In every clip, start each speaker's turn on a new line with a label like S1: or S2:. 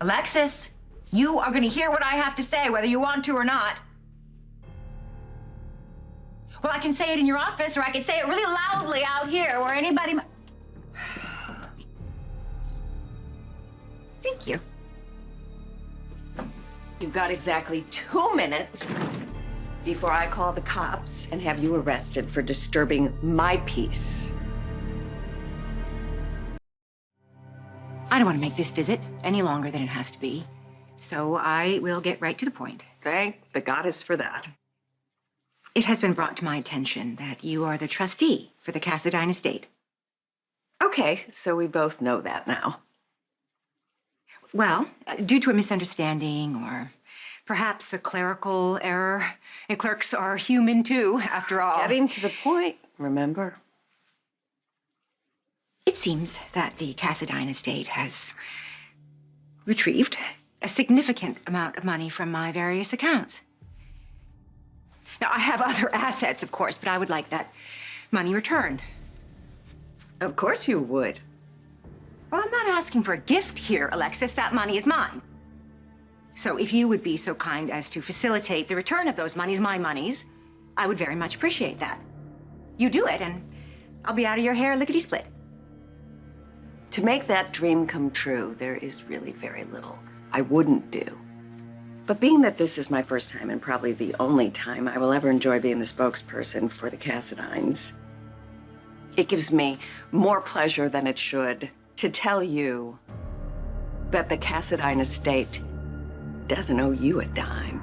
S1: Alexis, you are going to hear what I have to say, whether you want to or not. Well, I can say it in your office, or I can say it really loudly out here where anybody might... Thank you.
S2: You've got exactly 2 minutes before I call the cops and have you arrested for disturbing my peace.
S1: I don't want to make this visit any longer than it has to be, so I will get right to the point.
S2: Thank the goddess for that.
S1: It has been brought to my attention that you are the trustee for the Cassadine estate.
S2: Okay, so we both know that now.
S1: Well, due to a misunderstanding or perhaps a clerical error, and clerks are human too, after all.
S2: Getting to the point, remember?
S1: It seems that the Cassadine estate has retrieved a significant amount of money from my various accounts. Now, I have other assets, of course, but I would like that money returned.
S2: Of course you would.
S1: Well, I'm not asking for a gift here, Alexis. That money is mine. So if you would be so kind as to facilitate the return of those monies, my monies, I would very much appreciate that. You do it, and I'll be out of your hair lickety-split.
S2: To make that dream come true, there is really very little I wouldn't do. But being that this is my first time and probably the only time I will ever enjoy being the spokesperson for the Cassadines, it gives me more pleasure than it should to tell you that the Cassadine estate doesn't owe you a dime.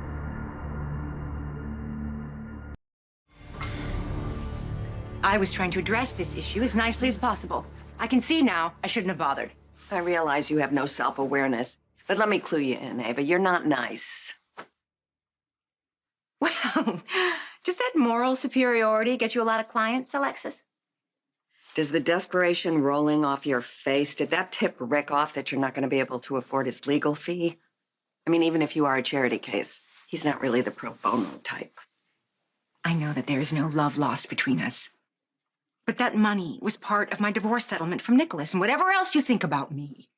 S1: I was trying to address this issue as nicely as possible. I can see now I shouldn't have bothered.
S2: I realize you have no self-awareness, but let me clue you in, Ava. You're not nice.
S1: Well, does that moral superiority get you a lot of clients, Alexis?
S2: Does the desperation rolling off your face, did that tip Rick off that you're not going to be able to afford his legal fee? I mean, even if you are a charity case, he's not really the pro bono type.
S1: I know that there is no love lost between us. But that money was part of my divorce settlement from Nicholas, and whatever else you think about me,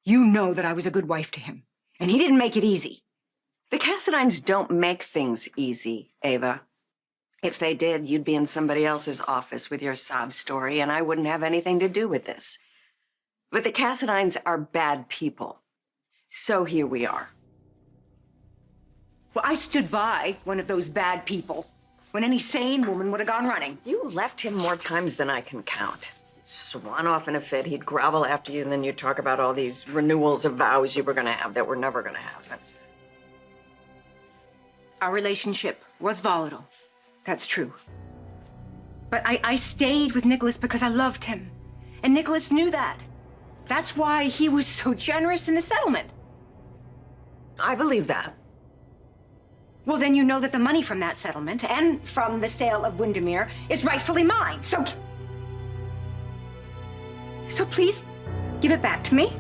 S1: you know that I was a good wife to him, and he didn't make it easy.
S2: The Cassadines don't make things easy, Ava. If they did, you'd be in somebody else's office with your sob story, and I wouldn't have anything to do with this. But the Cassadines are bad people. So here we are.
S1: Well, I stood by one of those bad people when any sane woman would have gone running.
S2: You left him more times than I can count. He'd swan off in a fit, he'd grovel after you, and then you'd talk about all these renewals of vows you were gonna have that were never gonna happen.
S1: Our relationship was volatile. That's true. But I stayed with Nicholas because I loved him. And Nicholas knew that. That's why he was so generous in the settlement.
S2: I believe that.
S1: Well, then you know that the money from that settlement and from the sale of Windermere is rightfully mine. So please, give it back to me.